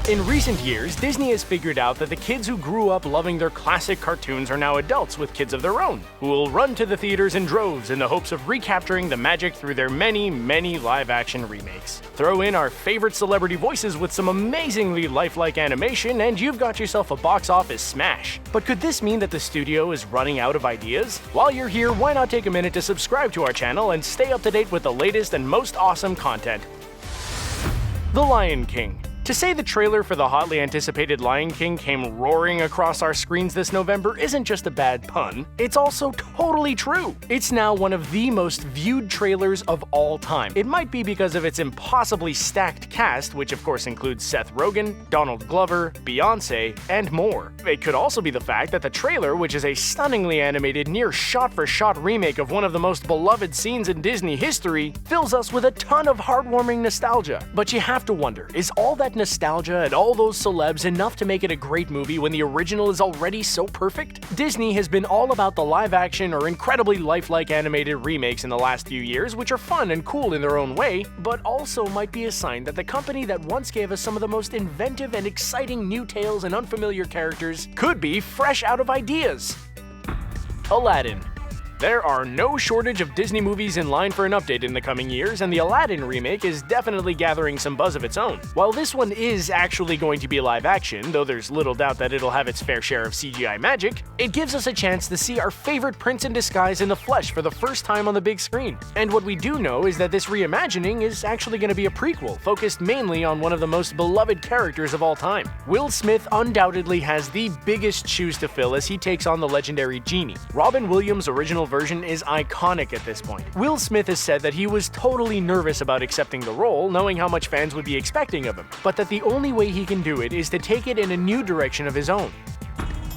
In recent years, Disney has figured out that the kids who grew up loving their classic cartoons are now adults with kids of their own, who will run to the theaters in droves in the hopes of recapturing the magic through their many live-action remakes. Throw in our favorite celebrity voices with some amazingly lifelike animation, and you've got yourself a box office smash. But could this mean that the studio is running out of ideas? While you're here, why not take a minute to subscribe to our channel and stay up to date with the latest and most awesome content. The Lion King. To say the trailer for the hotly anticipated Lion King came roaring across our screens this November isn't just a bad pun, it's also totally true. It's now one of the most viewed trailers of all time. It might be because of its impossibly stacked cast, which of course includes Seth Rogen, Donald Glover, Beyonce, and more. It could also be the fact that the trailer, which is a stunningly animated near shot-for-shot remake of one of the most beloved scenes in Disney history, fills us with a ton of heartwarming nostalgia. But you have to wonder, is all that nostalgia and all those celebs enough to make it a great movie when the original is already so perfect? Disney has been all about the live-action or incredibly lifelike animated remakes in the last few years, which are fun and cool in their own way, but also might be a sign that the company that once gave us some of the most inventive and exciting new tales and unfamiliar characters could be fresh out of ideas. Aladdin. There are no shortage of Disney movies in line for an update in the coming years, and the Aladdin remake is definitely gathering some buzz of its own. While this one is actually going to be live action, though there's little doubt that it'll have its fair share of CGI magic, it gives us a chance to see our favorite prince in disguise in the flesh for the first time on the big screen. And what we do know is that this reimagining is actually going to be a prequel, focused mainly on one of the most beloved characters of all time. Will Smith undoubtedly has the biggest shoes to fill as he takes on the legendary genie. Robin Williams' original version is iconic at this point. Will Smith has said that he was totally nervous about accepting the role, knowing how much fans would be expecting of him, but that the only way he can do it is to take it in a new direction of his own.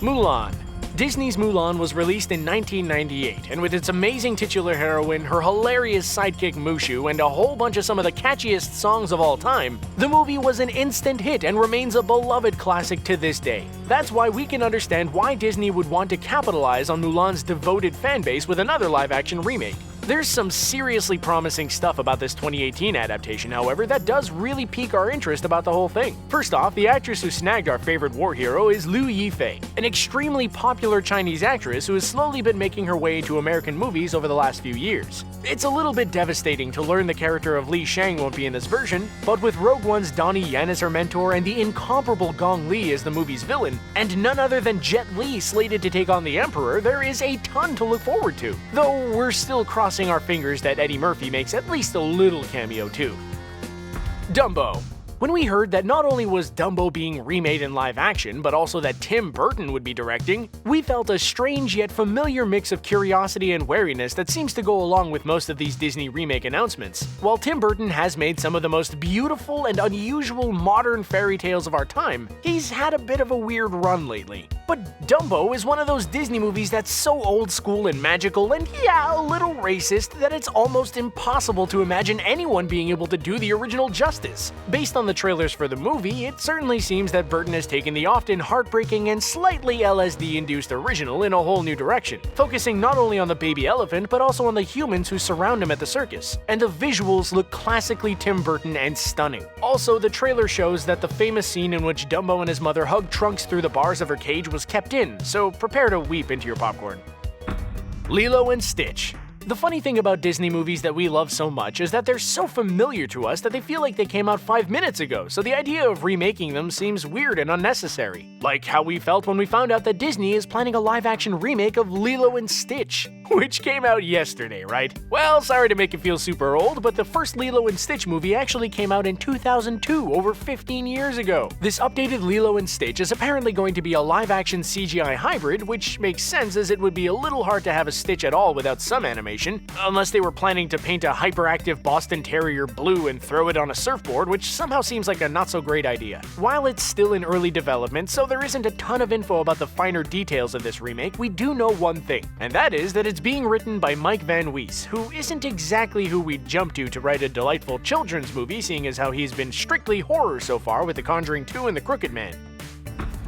Mulan. Disney's Mulan was released in 1998, and with its amazing titular heroine, her hilarious sidekick Mushu, and a whole bunch of some of the catchiest songs of all time, the movie was an instant hit and remains a beloved classic to this day. That's why we can understand why Disney would want to capitalize on Mulan's devoted fanbase with another live-action remake. There's some seriously promising stuff about this 2018 adaptation, however, that does really pique our interest about the whole thing. First off, the actress who snagged our favorite war hero is Liu Yifei, an extremely popular Chinese actress who has slowly been making her way into American movies over the last few years. It's a little bit devastating to learn the character of Li Shang won't be in this version, but with Rogue One's Donnie Yen as her mentor and the incomparable Gong Li as the movie's villain, and none other than Jet Li slated to take on the Emperor, there is a ton to look forward to. Though we're still crossing our fingers that Eddie Murphy makes at least a little cameo too. Dumbo. When we heard that not only was Dumbo being remade in live action, but also that Tim Burton would be directing, we felt a strange yet familiar mix of curiosity and wariness that seems to go along with most of these Disney remake announcements. While Tim Burton has made some of the most beautiful and unusual modern fairy tales of our time, he's had a bit of a weird run lately. But Dumbo is one of those Disney movies that's so old school and magical and yeah, a little racist that it's almost impossible to imagine anyone being able to do the original justice. Based on the trailers for the movie, it certainly seems that Burton has taken the often heartbreaking and slightly LSD-induced original in a whole new direction, focusing not only on the baby elephant but also on the humans who surround him at the circus. And the visuals look classically Tim Burton and stunning. Also, the trailer shows that the famous scene in which Dumbo and his mother hug Trunks through the bars of her cage was kept in, so prepare to weep into your popcorn. Lilo and Stitch. The funny thing about Disney movies that we love so much is that they're so familiar to us that they feel like they came out 5 minutes ago, so the idea of remaking them seems weird and unnecessary. Like how we felt when we found out that Disney is planning a live-action remake of Lilo and Stitch, which came out yesterday, right? Well, sorry to make it feel super old, but the first Lilo and Stitch movie actually came out in 2002, over 15 years ago. This updated Lilo and Stitch is apparently going to be a live-action CGI hybrid, which makes sense as it would be a little hard to have a Stitch at all without some animation, unless they were planning to paint a hyperactive Boston Terrier blue and throw it on a surfboard, which somehow seems like a not-so-great idea. While it's still in early development, so there isn't a ton of info about the finer details of this remake, we do know one thing, and that is that it's being written by Mike Van Wees, who isn't exactly who we'd jump to write a delightful children's movie, seeing as how he's been strictly horror so far with The Conjuring 2 and The Crooked Man.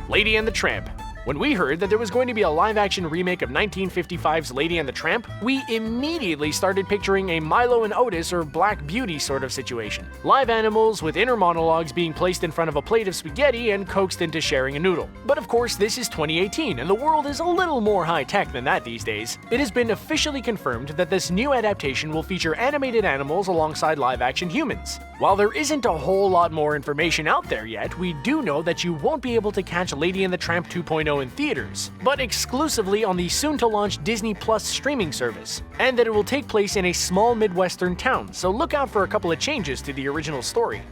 Lady and the Tramp. When we heard that there was going to be a live-action remake of 1955's Lady and the Tramp, we immediately started picturing a Milo and Otis or Black Beauty sort of situation. Live animals with inner monologues being placed in front of a plate of spaghetti and coaxed into sharing a noodle. But of course, this is 2018, and the world is a little more high-tech than that these days. It has been officially confirmed that this new adaptation will feature animated animals alongside live-action humans. While there isn't a whole lot more information out there yet, we do know that you won't be able to catch Lady and the Tramp 2.0 in theaters, but exclusively on the soon-to-launch Disney Plus streaming service, and that it will take place in a small Midwestern town, so look out for a couple of changes to the original story.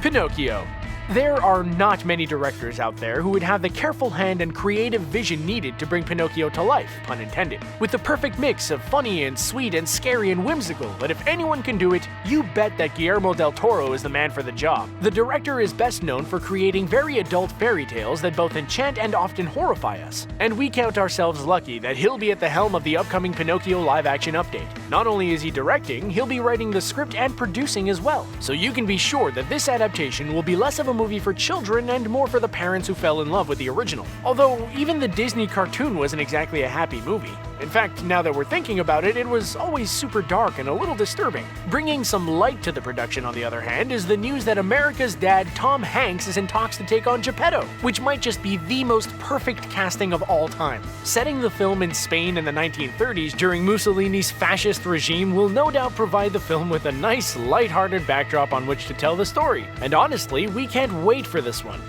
Pinocchio. There are not many directors out there who would have the careful hand and creative vision needed to bring Pinocchio to life, pun intended, with the perfect mix of funny and sweet and scary and whimsical. But if anyone can do it, you bet that Guillermo Del Toro is the man for the job. The director is best known for creating very adult fairy tales that both enchant and often horrify us, and we count ourselves lucky that he'll be at the helm of the upcoming Pinocchio live-action update. Not only is he directing, he'll be writing the script and producing as well, so you can be sure that this adaptation will be less of a movie for children and more for the parents who fell in love with the original. Although, even the Disney cartoon wasn't exactly a happy movie. In fact, now that we're thinking about it, it was always super dark and a little disturbing. Bringing some light to the production, on the other hand, is the news that America's dad Tom Hanks is in talks to take on Geppetto, which might just be the most perfect casting of all time. Setting the film in Spain in the 1930s during Mussolini's fascist regime will no doubt provide the film with a nice, lighthearted backdrop on which to tell the story. And honestly, we can't wait for this one.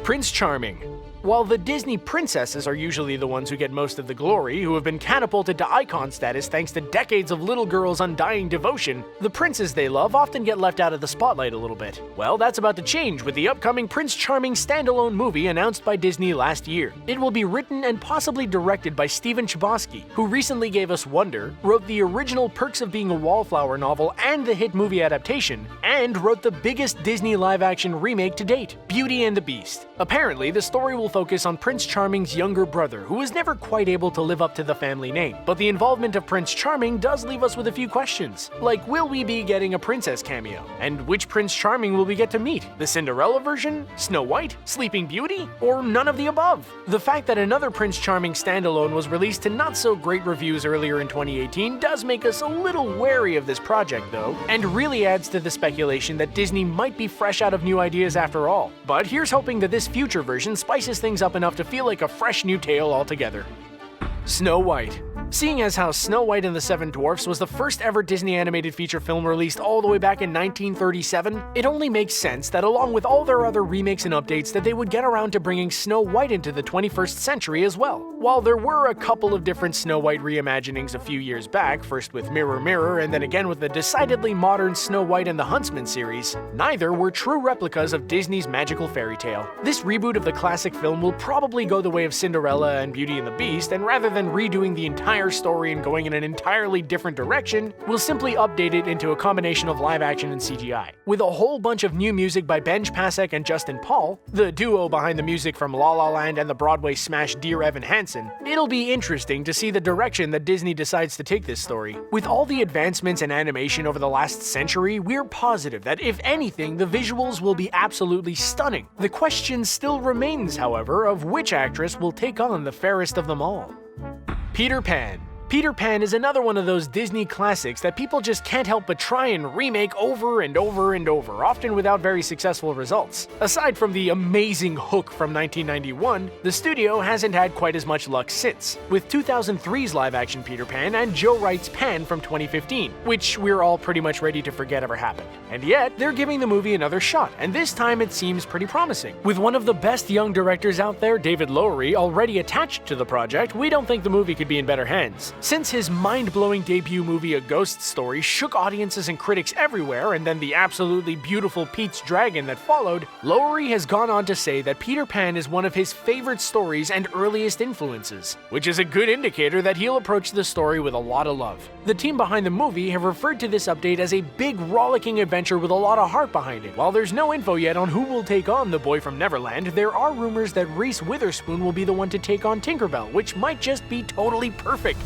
Prince Charming. While the Disney princesses are usually the ones who get most of the glory, who have been catapulted to icon status thanks to decades of little girls' undying devotion, the princes they love often get left out of the spotlight a little bit. Well, that's about to change with the upcoming Prince Charming standalone movie announced by Disney last year. It will be written and possibly directed by Steven Chbosky, who recently gave us Wonder, wrote the original Perks of Being a Wallflower novel and the hit movie adaptation, and wrote the biggest Disney live-action remake to date, Beauty and the Beast. Apparently, the story will focus on Prince Charming's younger brother, who was never quite able to live up to the family name. But the involvement of Prince Charming does leave us with a few questions. Like, will we be getting a princess cameo? And which Prince Charming will we get to meet? The Cinderella version? Snow White? Sleeping Beauty? Or none of the above? The fact that another Prince Charming standalone was released to not-so-great reviews earlier in 2018 does make us a little wary of this project, though, and really adds to the speculation that Disney might be fresh out of new ideas after all. But here's hoping that this future version spices things up enough to feel like a fresh new tale altogether. Snow White. Seeing as how Snow White and the Seven Dwarfs was the first ever Disney animated feature film released all the way back in 1937, it only makes sense that along with all their other remakes and updates that they would get around to bringing Snow White into the 21st century as well. While there were a couple of different Snow White reimaginings a few years back, first with Mirror Mirror and then again with the decidedly modern Snow White and the Huntsman series, neither were true replicas of Disney's magical fairy tale. This reboot of the classic film will probably go the way of Cinderella and Beauty and the Beast, and rather than redoing the entire story and going in an entirely different direction, we'll simply update it into a combination of live action and CGI. With a whole bunch of new music by Benj Pasek and Justin Paul, the duo behind the music from La La Land and the Broadway smash Dear Evan Hansen, it'll be interesting to see the direction that Disney decides to take this story. With all the advancements in animation over the last century, we're positive that if anything, the visuals will be absolutely stunning. The question still remains, however, of which actress will take on the fairest of them all. Peter Pan. Peter Pan is another one of those Disney classics that people just can't help but try and remake over and over and over, often without very successful results. Aside from the amazing Hook from 1991, the studio hasn't had quite as much luck since, with 2003's live-action Peter Pan and Joe Wright's Pan from 2015, which we're all pretty much ready to forget ever happened. And yet, they're giving the movie another shot, and this time it seems pretty promising. With one of the best young directors out there, David Lowery, already attached to the project, we don't think the movie could be in better hands. Since his mind-blowing debut movie A Ghost Story shook audiences and critics everywhere, and then the absolutely beautiful Pete's Dragon that followed, Lowery has gone on to say that Peter Pan is one of his favorite stories and earliest influences, which is a good indicator that he'll approach the story with a lot of love. The team behind the movie have referred to this update as a big, rollicking adventure with a lot of heart behind it. While there's no info yet on who will take on the boy from Neverland, there are rumors that Reese Witherspoon will be the one to take on Tinkerbell, which might just be totally perfect.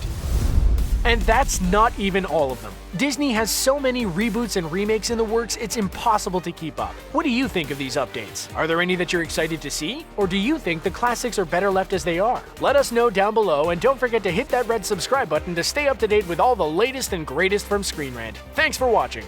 And that's not even all of them. Disney has so many reboots and remakes in the works, it's impossible to keep up. What do you think of these updates? Are there any that you're excited to see? Or do you think the classics are better left as they are? Let us know down below, and don't forget to hit that red subscribe button to stay up to date with all the latest and greatest from Screen Rant. Thanks for watching!